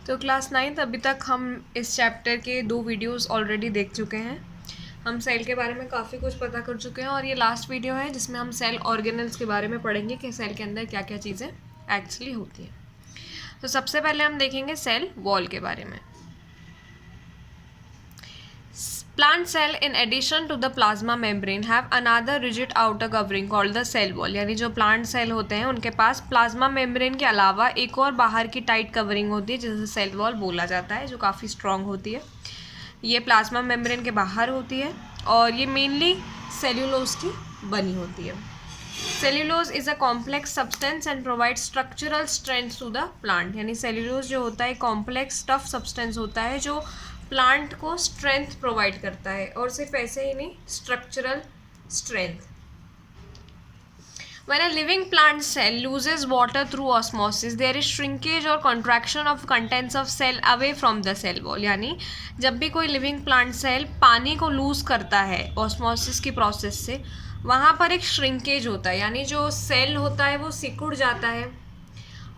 तो क्लास 9 अभी तक हम इस चैप्टर के 2 वीडियोस ऑलरेडी देख चुके हैं। हम सेल के बारे में काफ़ी कुछ पता कर चुके हैं और ये लास्ट वीडियो है जिसमें हम सेल ऑर्गेनेल्स के बारे में पढ़ेंगे कि सेल के अंदर क्या क्या चीज़ें एक्चुअली होती हैं। तो सबसे पहले हम देखेंगे सेल वॉल के बारे में। Plant cell in addition to the plasma membrane have another rigid outer covering called the cell wall। यानी जो प्लांट सेल होते हैं उनके पास प्लाज्मा मेम्ब्रेन के अलावा एक और बाहर की टाइट कवरिंग होती है जिसे सेल वॉल बोला जाता है, जो काफ़ी स्ट्रॉन्ग होती है। ये प्लाज्मा मेम्ब्रेन के बाहर होती है और ये मेनली सेल्यूलोज की बनी होती है। Cellulose is a complex substance and provide structural strength to the plant. यानी सेल्यूलोज जो होता है कॉम्प्लेक्स टफ सब्सटेंस होता है जो प्लांट को स्ट्रेंथ प्रोवाइड करता है, और सिर्फ ऐसे ही नहीं, structural strength. When a living plant cell loses water through osmosis, there is shrinkage or contraction of contents of cell away from the cell wall। यानी जब भी कोई लिविंग प्लांट सेल पानी को लूज करता है ऑस्मोसिस की प्रोसेस से, वहाँ पर एक श्रिंकेज होता है, यानी जो सेल होता है वो सिकुड़ जाता है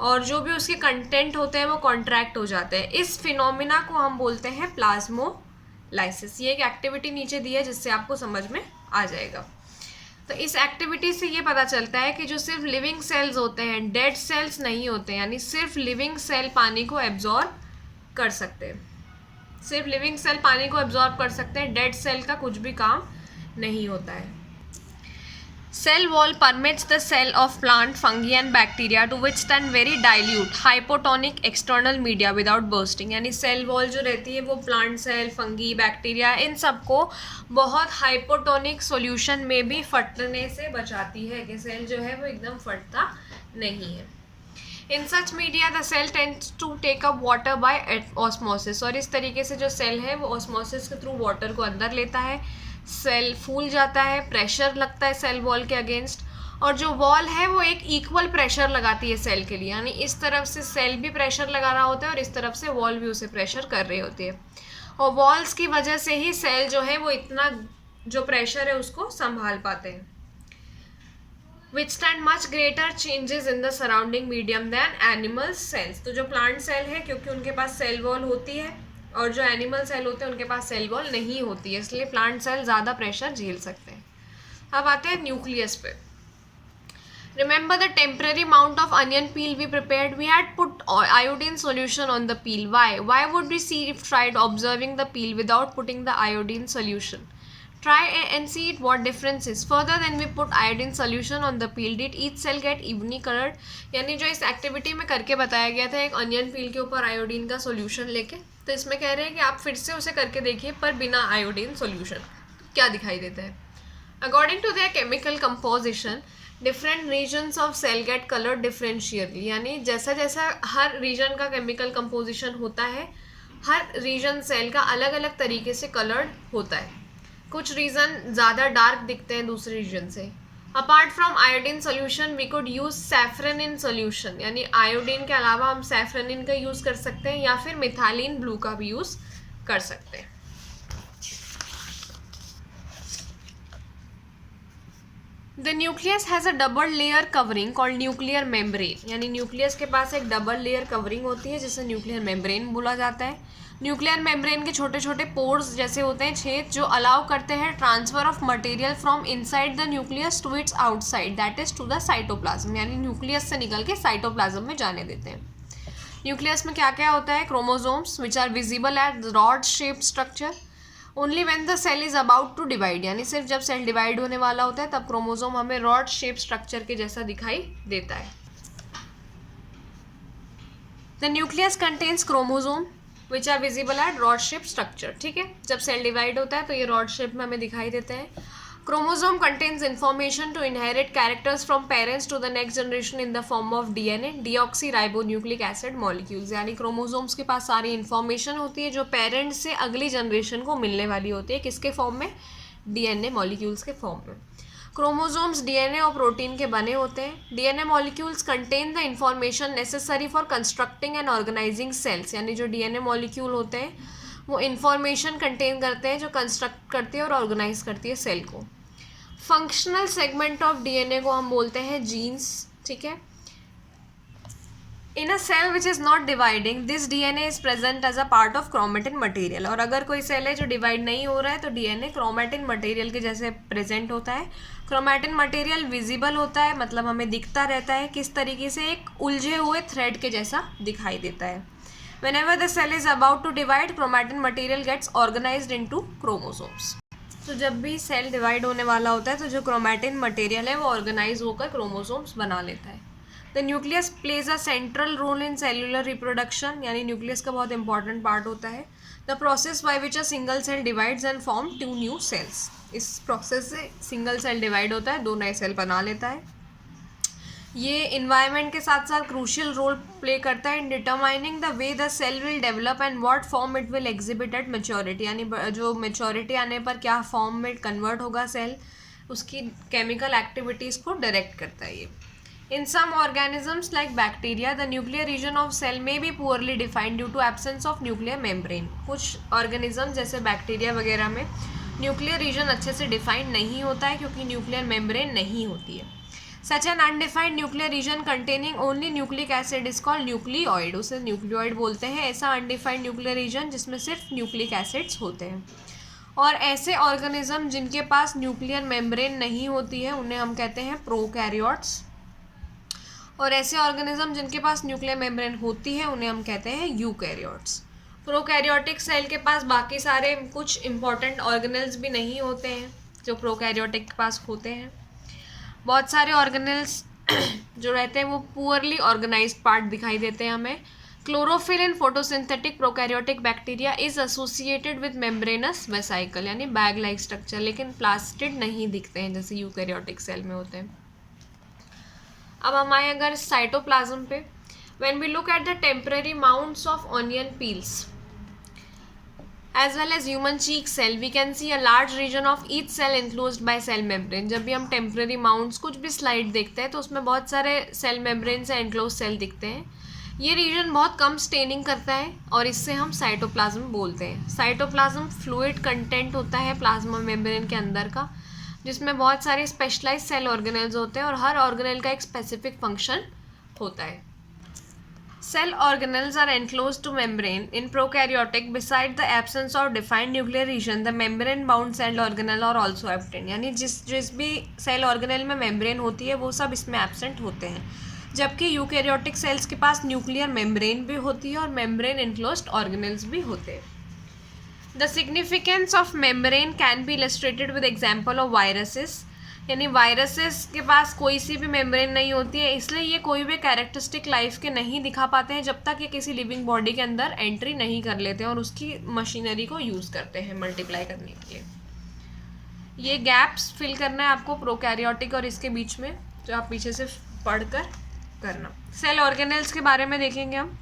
और जो भी उसके कंटेंट होते हैं वो कॉन्ट्रैक्ट हो जाते हैं। इस फिनोमिना को हम बोलते हैं प्लाज्मोलाइसिस। ये एक एक्टिविटी नीचे दी है जिससे आपको समझ में आ जाएगा। तो इस एक्टिविटी से ये पता चलता है कि जो सिर्फ लिविंग सेल्स होते हैं, डेड सेल्स नहीं होते हैं, यानी सिर्फ लिविंग सेल पानी को एब्जॉर्ब कर सकते हैं। सिर्फ लिविंग सेल पानी को एब्जॉर्ब कर सकते हैं, डेड सेल का कुछ भी काम नहीं होता है। Cell wall permits the cell of plant, fungi and bacteria to withstand very dilute, hypotonic external media without bursting। यानी सेल वॉल जो रहती है वो प्लांट सेल, फंगी, बैक्टीरिया, इन सबको बहुत हाइपोटोनिक सॉल्यूशन में भी फटने से बचाती है कि सेल जो है वो एकदम फटता नहीं है। In such media the cell tends to take up water by osmosis. और इस तरीके से जो सेल है वो ऑस्मोसिस के थ्रू वाटर को अंदर लेता है, सेल फूल जाता है, प्रेशर लगता है सेल वॉल के अगेंस्ट, और जो वॉल है वो एक इक्वल प्रेशर लगाती है सेल के लिए। यानी इस तरफ से सेल भी प्रेशर लगा रहा होता है और इस तरफ से वॉल भी उसे प्रेशर कर रही होती है, और वॉल्स की वजह से ही सेल जो है वो इतना जो प्रेशर है उसको संभाल पाते हैं। withstand much greater changes in the surrounding medium than animal cells। तो जो प्लांट सेल है क्योंकि उनके पास सेल वॉल होती है और जो एनिमल सेल होते हैं उनके पास सेल वॉल नहीं होती है, इसलिए प्लांट सेल ज़्यादा प्रेशर झेल सकते हैं। अब आते हैं न्यूक्लियस पे। Remember the temporary mount of onion peel we prepared? We had put iodine solution on the peel. Why? Why would we see if tried observing the peel without putting the iodine solution? Try and see it what difference is. Further, then we put iodine solution on the peel. Did each cell get evenly colored? यानी जो इस activity में करके बताया गया था एक onion पील के ऊपर आयोडीन का सोल्यूशन लेके, तो इसमें कह रहे हैं कि आप फिर से उसे करके देखिए पर बिना आयोडीन सोल्यूशन, क्या दिखाई देता है। According to their chemical composition different regions of cell get coloured differentially. यानी जैसा जैसा हर रीजन का केमिकल कंपोजिशन होता है, हर रीजन सेल का अलग अलग तरीके से कलर्ड होता है। कुछ रीजन ज़्यादा डार्क दिखते हैं दूसरे रीजन से। Apart from iodine solution we could use safranin solution. यानी आयोडीन के अलावा हम सैफ्रनिन का यूज़ कर सकते हैं या फिर मिथाइलिन ब्लू का भी यूज़ कर सकते हैं। The nucleus has a double layer covering called nuclear membrane. यानी न्यूक्लियस के पास एक डबल लेयर कवरिंग होती है जिसे न्यूक्लियर मेम्ब्रेन बोला जाता है। न्यूक्लियर मेम्ब्रेन के छोटे छोटे पोर्स जैसे होते हैं छेद, जो अलाउ करते हैं transfer of material from inside the nucleus to its outside, that is to the cytoplasm. यानी न्यूक्लियस से निकल के साइटोप्लाज्म में जाने देते हैं। न्यूक्लियस में क्या क्या होता है? Chromosomes which are visible at rod shaped structure only when the cell is about to divide. यानी सिर्फ जब सेल डिवाइड होने वाला होता है तब क्रोमोसोम हमें रॉड शेप स्ट्रक्चर के जैसा दिखाई देता है। The nucleus contains chromosome which are visible at rod shape structure. ठीक है, जब सेल डिवाइड होता है तो ये रॉड शेप में हमें दिखाई देते हैं। Chromosome contains information to inherit characters from parents to the next generation in the form of DNA, deoxyribonucleic acid molecules. यानी क्रोमोसोम्स के पास सारी इन्फॉर्मेशन होती है जो पेरेंट्स से अगली जनरेशन को मिलने वाली होती है। किसके फॉर्म में? डीएनए मॉलिक्यूल्स के फॉर्म में। क्रोमोसोम्स डीएनए और प्रोटीन के बने होते हैं। DNA molecules contain the information necessary for constructing and organising cells. यानी जो डीएनए मॉलिक्यूल होते हैं वो इंफॉर्मेशन कंटेन करते हैं जो कंस्ट्रक्ट करती है और ऑर्गेनाइज करती है सेल को। फंक्शनल सेगमेंट ऑफ डीएनए को हम बोलते हैं जीन्स। ठीक है, in a cell which is not dividing this DNA is present as a part of chromatin material. और अगर कोई सेल है जो डिवाइड नहीं हो रहा है तो डीएनए क्रोमेटिन मटेरियल के जैसे प्रेजेंट होता है। क्रोमेटिन मटेरियल विजिबल होता है, मतलब हमें दिखता रहता है, किस तरीके से, एक उलझे हुए थ्रेड के जैसा दिखाई देता है। Whenever the cell is about to divide, chromatin material gets organized into chromosomes. तो जब भी सेल डिवाइड होने वाला होता है तो जो क्रोमैटिन मटेरियल है वो ऑर्गेनाइज होकर क्रोमोसोम्स बना लेता है। The nucleus plays a central role in cellular reproduction, यानी न्यूक्लियस का बहुत इंपॉर्टेंट पार्ट होता है। The process by which a single cell divides and form 2 new cells. इस प्रोसेस से सिंगल सेल डिवाइड होता है, 2 नए सेल बना लेता है। ये इन्वायरमेंट के साथ साथ क्रूशियल रोल प्ले करता है in determining the way the cell will develop and what form it will exhibit at maturity, यानी जो मेच्योरिटी आने पर क्या फॉर्म में कन्वर्ट होगा सेल, उसकी केमिकल एक्टिविटीज़ को डायरेक्ट करता है ये। In some organisms like bacteria the nuclear region of cell may be poorly defined due to absence of nuclear membrane. कुछ ऑर्गेनिज्म जैसे बैक्टीरिया वगैरह में न्यूक्लियर रीजन अच्छे से डिफाइंड नहीं होता है क्योंकि न्यूक्लियर मेम्ब्रेन नहीं होती है। Such an undefined nuclear region containing only nucleic acid is called nucleoid। उसे न्यूक्लियोइड बोलते हैं, ऐसा अनडिफाइंड न्यूक्लियर रीजन जिसमें सिर्फ न्यूक्लिक एसिड्स होते हैं। और ऐसे ऑर्गेनिज्म जिनके पास न्यूक्लियर मेम्ब्रेन नहीं होती है उन्हें हम कहते हैं प्रोकैरियोट्स, और ऐसे ऑर्गेनिज्म जिनके पास न्यूक्लियर मेम्ब्रेन होती है उन्हें हम कहते हैं यूकैरियोट्स। प्रोकैरियोटिक सेल के पास बाकी सारे कुछ इंपॉर्टेंट ऑर्गेनेल्स भी नहीं होते हैं जो प्रोकैरियोटिक के पास होते हैं। बहुत सारे ऑर्गेनेल्स जो रहते हैं वो पुअरली ऑर्गेनाइज्ड पार्ट दिखाई देते हैं हमें। Chlorophyll in photosynthetic prokaryotic bacteria is associated with membranes vesicle, यानी बैग लाइक स्ट्रक्चर, लेकिन प्लास्टिड नहीं दिखते हैं जैसे यूकैरियोटिक सेल में होते हैं। अब हम आए अगर साइटोप्लाज्म पे, when we look at the temporary mounts of onion peels as well as human cheek cell, we can see a large region of each cell enclosed by cell membrane। जब भी हम टेम्पररी माउंट्स कुछ भी slide देखते हैं तो उसमें बहुत सारे सेल मेम्ब्रेन से एनक्लोज सेल दिखते हैं। ये रीजन बहुत कम स्टेनिंग करता है और इससे हम साइटोप्लाज्म बोलते हैं। साइटोप्लाज्म फ्लूइड कंटेंट होता है प्लाज्मा मेम्ब्रेन के अंदर का, जिसमें बहुत सारे स्पेशलाइज सेल ऑर्गेनेल्स होते हैं और हर ऑर्गेनेल का एक स्पेसिफिक फंक्शन होता है। Cell organelles are enclosed to membrane. In prokaryotic, beside the absence of defined nuclear region, the membrane-bound cell organelle are also absent। यानी जिस भी सेल ऑर्गेनेल में मेम्ब्रेन होती है वो सब इसमें एब्सेंट होते हैं, जबकि यूकैरियोटिक सेल्स के पास न्यूक्लियर मेम्ब्रेन भी होती है और मेम्ब्रेन इनक्लोज्ड ऑर्गेनेल्स भी होते हैं। The significance of membrane can be illustrated with example of viruses। यानी वायरसेस के पास कोई सी भी मेम्ब्रेन नहीं होती है, इसलिए ये कोई भी कैरेक्टरिस्टिक लाइफ के नहीं दिखा पाते हैं जब तक ये किसी लिविंग बॉडी के अंदर एंट्री नहीं कर लेते हैं और उसकी मशीनरी को यूज़ करते हैं मल्टीप्लाई करने के लिए। ये गैप्स फिल करना है आपको प्रोकैरियोटिक और इसके बीच में, जो आप पीछे से पढ़कर करना। सेल ऑर्गेनेल्स के बारे में देखेंगे हम।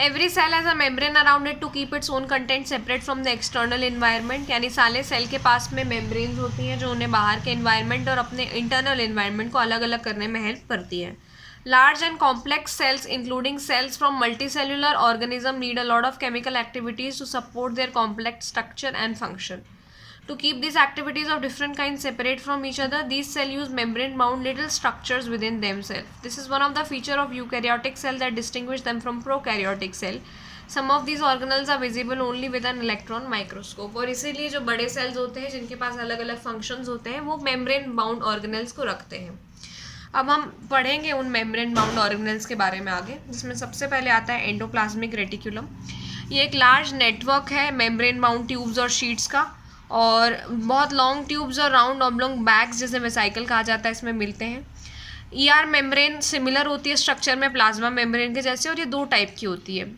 Every cell has a membrane around it to keep its own content separate from the external environment, यानी सारे सेल के पास में मेम्ब्रेन्स होती हैं जो उन्हें बाहर के इन्वायरमेंट और अपने इंटरनल इन्वायरमेंट को अलग अलग करने में हेल्प करती है। Large and complex cells including cells from multicellular organism need a lot of chemical activities to support their complex structure and function. To keep these activities of different kinds separate from each other, these cells use membrane-bound little structures within themselves. This is one of the features of eukaryotic cell that distinguish them from prokaryotic cell. Some of these organelles are visible only with an electron microscope। और इसीलिए जो बड़े cells होते हैं जिनके पास अलग अलग functions होते हैं वो membrane-bound organelles को रखते हैं। अब हम पढ़ेंगे उन membrane-bound organelles के बारे में आगे, जिसमें सबसे पहले आता है एंडोप्लाज्मिक रेटिकुलम। ये एक लार्ज नेटवर्क है membrane-bound ट्यूब्स और शीट्स का, और बहुत लॉन्ग ट्यूब्स और राउंड ऑब्लोंग बैग्स जिसे वेसाइकल कहा जाता है इसमें मिलते हैं। ईआर मेम्ब्रेन सिमिलर होती है स्ट्रक्चर में प्लाज्मा मेम्ब्रेन के जैसे, और ये 2 टाइप की होती है,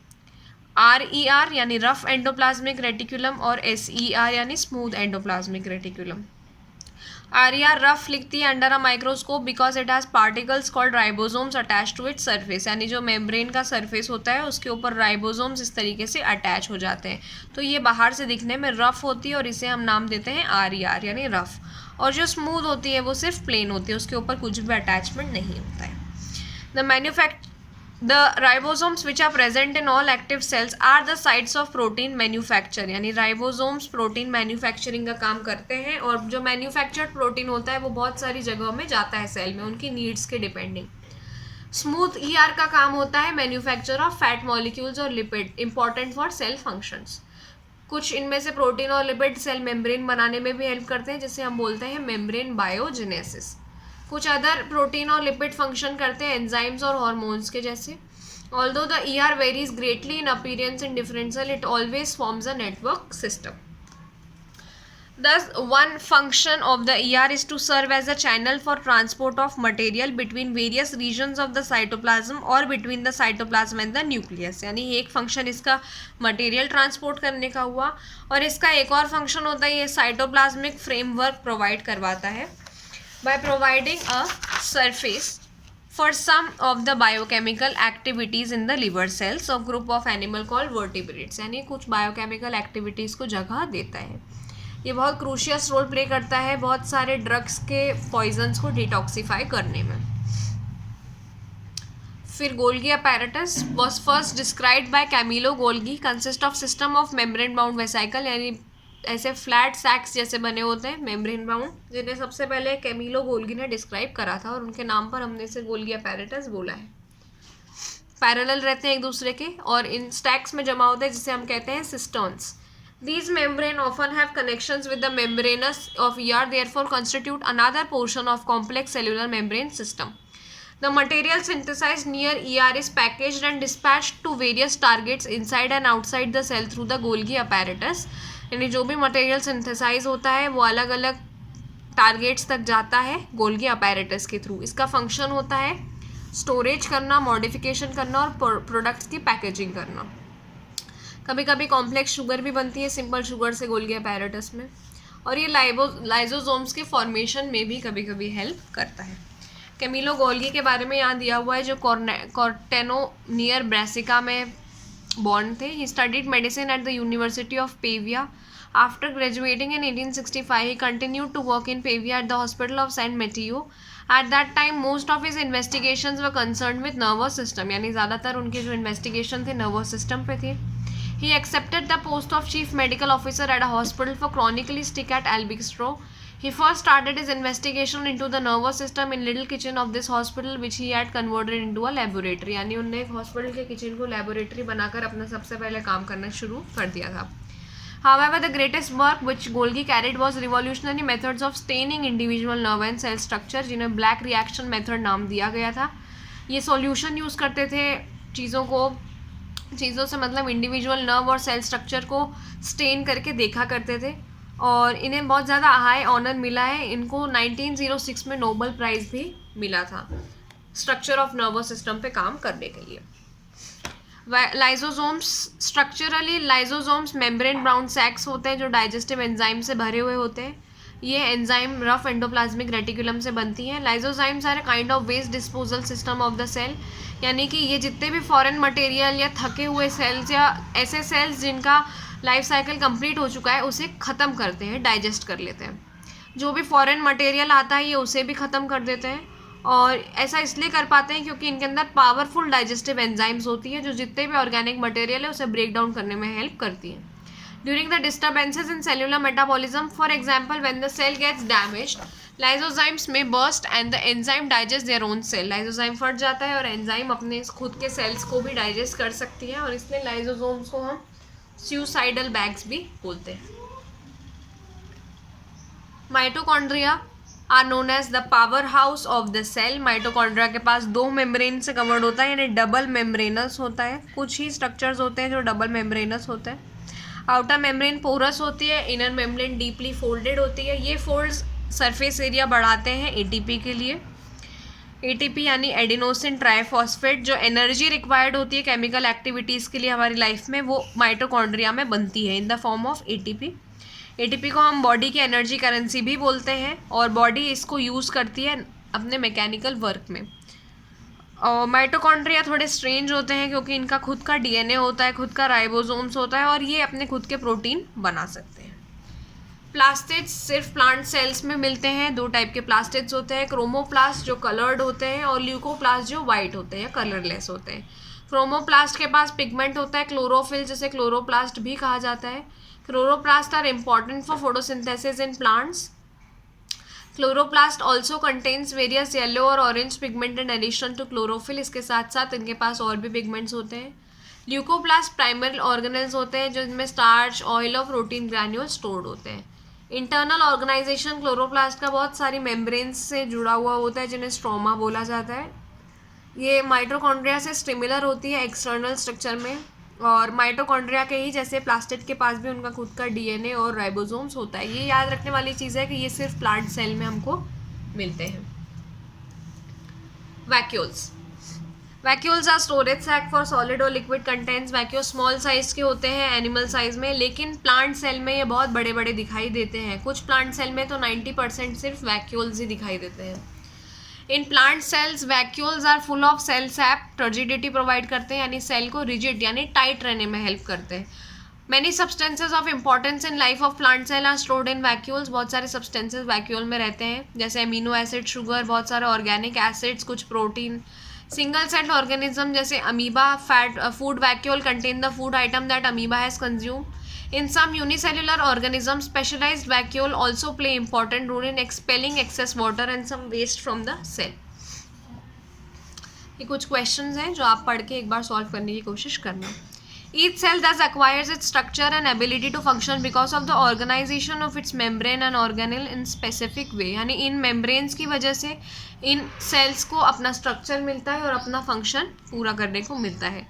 RER यानी रफ एंडोप्लाज्मिक रेटिकुलम और SER यानी smooth endoplasmic reticulum. RER rough लिखती है under a microscope because it has particles called ribosomes attach to its surface, यानी जो मेम्ब्रेन का सरफेस होता है उसके ऊपर राइबोसोम्स इस तरीके से अटैच हो जाते हैं, तो ये बाहर से दिखने में रफ होती है और इसे हम नाम देते हैं RER यानी रफ। और जो स्मूथ होती है वो सिर्फ प्लेन होती है, उसके ऊपर कुछ भी अटैचमेंट नहीं होता है। The ribosomes which are present in all active cells are the sites of protein manufacture, यानी ribosomes प्रोटीन मैन्युफैक्चरिंग का काम करते हैं, और जो मैन्युफैक्चर्ड प्रोटीन होता है वो बहुत सारी जगहों में जाता है सेल में उनकी नीड्स के डिपेंडिंग। स्मूथ ईआर का काम होता है मैन्युफैक्चर ऑफ फैट मॉलिक्यूल्स और lipid, important for sale functions. कुछ इनमें से प्रोटीन और लिपिड सेल मेम्ब्रेन बनाने में भी हेल्प करते हैं, जिसे हम बोलते हैं मेम्ब्रेन बायोजेनेसिस। कुछ अदर प्रोटीन और लिपिड फंक्शन करते हैं एंजाइम्स और हॉर्मोन्स के जैसे। Although the ER varies greatly in appearance in different cell, it always forms a network system. Thus, one function of the ER is to serve as a channel for transport of material between various regions of the cytoplasm or between the cytoplasm and the nucleus। यानी एक function इसका material transport करने का हुआ, और इसका एक और फंक्शन होता है ये साइटोप्लाज्मिक फ्रेमवर्क प्रोवाइड करवाता है by providing a surface for some of the biochemical activities in the liver cells of group of animal called vertebrates। यानी कुछ बायोकेमिकल एक्टिविटीज़ को जगह देता है। ये बहुत क्रूशियस रोल प्ले करता है बहुत सारे ड्रग्स के पॉइजन्स को डिटॉक्सिफाई करने में। फिर Golgi apparatus was first described by Camillo Golgi, consist of system of membrane bound vesicle, यानी ऐसे फ्लैट सैक्स जैसे बने होते हैं मेम्ब्रेन बाउंड, जिन्हें सबसे पहले कैमिलो गोल्गी ने डिस्क्राइब करा था, और उनके नाम पर हमने इसे गोल्गी अपैरेटस बोला है। पैरेलल रहते हैं एक दूसरे के और इन स्टैक्स में जमा होते हैं, जिसे हम कहते हैं सिस्टर्न्स। These membrane often have connections with the membranous of ER, therefore constitute another portion of complex cellular membrane system. The material synthesized near ER is packaged and dispatched to various targets inside and outside the cell through the Golgi apparatus। यानी जो भी material synthesise होता है वो अलग अलग targets तक जाता है गोल्गी अपैरेटस के थ्रू। इसका फंक्शन होता है स्टोरेज करना, मॉडिफिकेशन करना और प्रोडक्ट्स की पैकेजिंग करना। कभी कभी कॉम्प्लेक्स शुगर भी बनती है सिंपल शुगर से गोल्गी अपैरेटस में, और ये लाइजोसोम्स के फॉर्मेशन में भी कभी कभी हेल्प करता है। कैमिलो गोल्गी के बारे में यहाँ दिया हुआ है, जो कॉर्टेनो नियर ब्रेसिका में बॉर्न थे। He studied medicine at the University of Pavia. After graduating in 1865 he continued to work in Pavia at the hospital of Saint Matteo. At that time most of his investigations were concerned with nervous system, यानी ज़्यादातर उनके जो investigation थे nervous system पे थे। He accepted the post of chief medical officer at a hospital for chronically sick at Elbistrow। He first started his investigation into the nervous system in little kitchen of this hospital, which he had converted into a laboratory। यानी उनने एक hospital के kitchen को laboratory बनाकर अपना सबसे पहले काम करना शुरू कर दिया था। However, the greatest work which Golgi carried was revolutionary methods of staining individual nerve and cell structure, जिन्हें ब्लैक रिएक्शन मेथड नाम दिया गया था। ये सॉल्यूशन यूज़ करते थे चीज़ों से मतलब इंडिविजुअल नर्व और सेल स्ट्रक्चर को स्टेन करके देखा करते थे, और इन्हें बहुत ज़्यादा हाई ऑनर मिला है। इनको 1906 में नोबेल प्राइज़ भी मिला था स्ट्रक्चर ऑफ नर्वस सिस्टम पे काम करने के लिए। लाइजोसोम्स स्ट्रक्चरली लाइजोसोम्स मेम्ब्रेन ब्राउन सैक्स होते हैं जो डाइजेस्टिव एंजाइम से भरे हुए होते हैं। ये एंजाइम रफ एंडोप्लाज्मिक रेटिकुलम से बनती हैं। Lysozymes are a kind of waste disposal system of the cell, यानी कि ये जितने भी फॉरेन मटेरियल या थके हुए सेल्स या ऐसे सेल्स जिनका लाइफ साइकिल कंप्लीट हो चुका है उसे ख़त्म करते हैं, डाइजेस्ट कर लेते हैं। जो भी फॉरेन मटेरियल आता है ये उसे भी ख़त्म कर देते हैं, और ऐसा इसलिए कर पाते हैं क्योंकि इनके अंदर पावरफुल डाइजेस्टिव एंजाइम्स होती है जो जितने भी ऑर्गेनिक मटेरियल है उसे ब्रेक डाउन करने में हेल्प करती है। During the disturbances in cellular metabolism, for example when the cell gets damaged, lysozymes may burst and the enzyme digest their own cell. Lysozyme फट जाता है और एंजाइम अपने खुद के सेल्स को भी डाइजेस्ट कर सकती है, और इसलिए लाइजोसोम्स को हम सुसाइडल बैग्स भी बोलते हैं। Mitochondria are known as the power house of the cell. Mitochondria के पास 2 मेम्ब्रेन से कवर्ड होता है, यानी डबल मेम्ब्रेनस होता है। कुछ ही स्ट्रक्चर्स होते हैं जो डबल मेम्ब्रेनस होते हैं। आउटर मेम्ब्रेन पोरस होती है, इनर मेम्ब्रेन डीपली फोल्डेड होती है। ये फोल्ड्स सरफेस एरिया बढ़ाते हैं एटीपी के लिए। एटीपी यानी एडिनोसिन ट्राइफॉस्फेट, जो एनर्जी रिक्वायर्ड होती है केमिकल एक्टिविटीज़ के लिए हमारी लाइफ में, वो माइटोकॉन्ड्रिया में बनती है इन the form of ATP. ATP को हम बॉडी की एनर्जी करेंसी भी बोलते हैं, और बॉडी इसको यूज़ करती है अपने मैकेनिकल वर्क में। और माइटोकॉन्ड्रिया थोड़े स्ट्रेंज होते हैं क्योंकि इनका खुद का डीएनए होता है, खुद का राइबोसोम्स होता है, और ये अपने खुद के प्रोटीन बना सकते हैं। प्लास्टिड्स सिर्फ प्लांट सेल्स में मिलते हैं। 2 टाइप के प्लास्टिड्स होते हैं, क्रोमोप्लास्ट जो कलर्ड होते हैं और ल्यूकोप्लास्ट जो वाइट होते हैं या कलरलेस होते हैं। क्रोमोप्लास्ट के पास पिगमेंट होता है क्लोरोफिल, जिसे क्लोरोप्लास्ट भी कहा जाता है। Chloroplast are important for photosynthesis in plants. Chloroplast also contains various yellow और orange pigment in addition to chlorophyll, इसके साथ साथ इनके पास और भी पिगमेंट्स होते हैं। ल्यूकोप्लास्ट प्राइमरी ऑर्गेनेल्स होते हैं जिनमें स्टार्च, ऑयल और प्रोटीन ग्रैन्यूल स्टोर्ड होते हैं। इंटरनल ऑर्गेनाइजेशन क्लोरोप्लास्ट का बहुत सारी मेम्ब्रेन्स से जुड़ा हुआ होता है जिन्हें स्ट्रोमा बोला जाता है। ये माइटोकॉन्ड्रिया से सिमिलर होती है एक्सटर्नल स्ट्रक्चर में, और माइटोकॉन्ड्रिया के ही जैसे प्लास्टिड के पास भी उनका खुद का डीएनए और राइबोसोम्स होता है। ये याद रखने वाली चीज़ है कि ये सिर्फ प्लांट सेल में हमको मिलते हैं। Vacuoles are storage sac for solid और liquid contents. Vacuole small size के होते हैं एनिमल साइज में, लेकिन प्लांट सेल में ये बहुत बड़े बड़े दिखाई देते हैं। कुछ प्लांट सेल में तो 90% सिर्फ वैक्यूल्स ही दिखाई देते हैं। In plant cells vacuoles are full of cell sap, turgidity provide करते हैं, यानी सेल को रिजिड यानी टाइट रहने में हेल्प करते हैं। Many substances of importance in life of plant cell are stored in vacuoles. बहुत सारे सब्सटेंसेज वैक्यूल में रहते हैं, जैसे अमीनो एसिड, शुगर, बहुत सारे ऑर्गेनिक एसिड्स, कुछ प्रोटीन। सिंगल सेल ऑर्गेनिज्म जैसे amoeba fat food vacuole contain the food item that amoeba has consume. In some unicellular organisms, specialized vacuole also play important role in expelling excess water and some waste from the cell. ये कुछ questions हैं जो आप पढ़ के एक बार solve करने की कोशिश करना। Each cell thus acquires its structure and ability to function because of the organization of its membrane and organelle in specific way. यानी इन membranes की वजह से इन cells को अपना structure मिलता है और अपना function पूरा करने को मिलता है।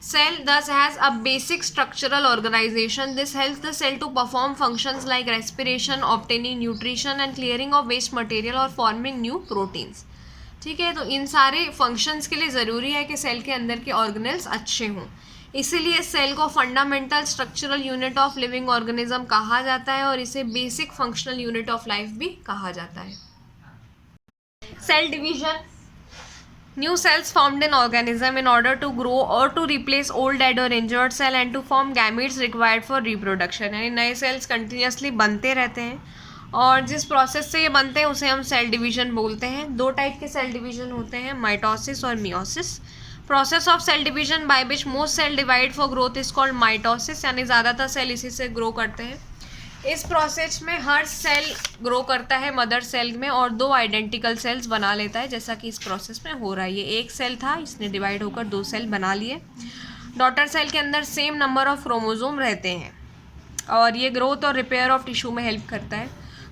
Cell thus has a basic structural organization. This helps the cell to perform functions like respiration, obtaining nutrition and clearing of waste material or forming new proteins. ठीक है, तो इन सारे functions के लिए ज़रूरी है कि सेल के अंदर के ऑर्गेनेल्स अच्छे हों। इसीलिए सेल को fundamental structural unit of living organism कहा जाता है और इसे basic functional unit of life भी कहा जाता है। Cell division, new cells formed in organism in order to grow or to replace old dead or injured cell and to form gametes required for reproduction। यानी नए cells continuously बनते रहते हैं और जिस प्रोसेस से ये बनते हैं उसे हम सेल डिवीजन बोलते हैं। दो टाइप के सेल डिवीजन होते हैं, माइटोसिस और meiosis. Process of cell division by which most cell divide for growth is called mitosis, यानी ज़्यादातर सेल इसी से ग्रो करते हैं। इस प्रोसेस में हर सेल ग्रो करता है मदर सेल में और दो आइडेंटिकल सेल्स बना लेता है, जैसा कि इस प्रोसेस में हो रहा है। ये एक सेल था, इसने डिवाइड होकर दो सेल बना लिए। डॉटर सेल के अंदर सेम नंबर ऑफ क्रोमोसोम रहते हैं और ये ग्रोथ और रिपेयर ऑफ टिश्यू में हेल्प करता है।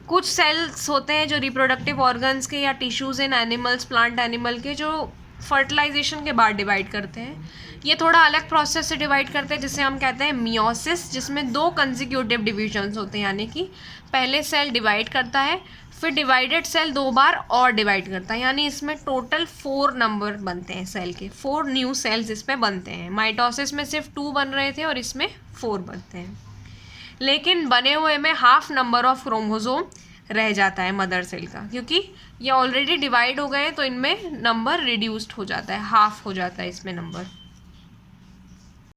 कुछ सेल्स होते हैं जो रिप्रोडक्टिव ऑर्गन्स के या टिश्यूज़ इन एनिमल्स, प्लांट एनिमल के, जो फर्टिलाइजेशन के बाद डिवाइड करते हैं। ये थोड़ा अलग प्रोसेस से डिवाइड करते हैं जिसे हम कहते हैं मियोसिस, जिसमें दो कंसेक्यूटिव डिविजन्स होते हैं, यानी कि पहले सेल डिवाइड करता है फिर डिवाइडेड सेल दो बार और डिवाइड करता है, यानी इसमें टोटल 4 नंबर बनते हैं सेल के, 4 न्यू सेल्स इसमें बनते हैं। माइटोसिस में सिर्फ 2 बन रहे थे और इसमें 4 बनते हैं, लेकिन बने हुए में हाफ नंबर ऑफ क्रोमोसोम रह जाता है मदर सेल का, क्योंकि ये ऑलरेडी डिवाइड हो गए तो इनमें नंबर रिड्यूस्ड हो जाता है, हाफ हो जाता है इसमें नंबर।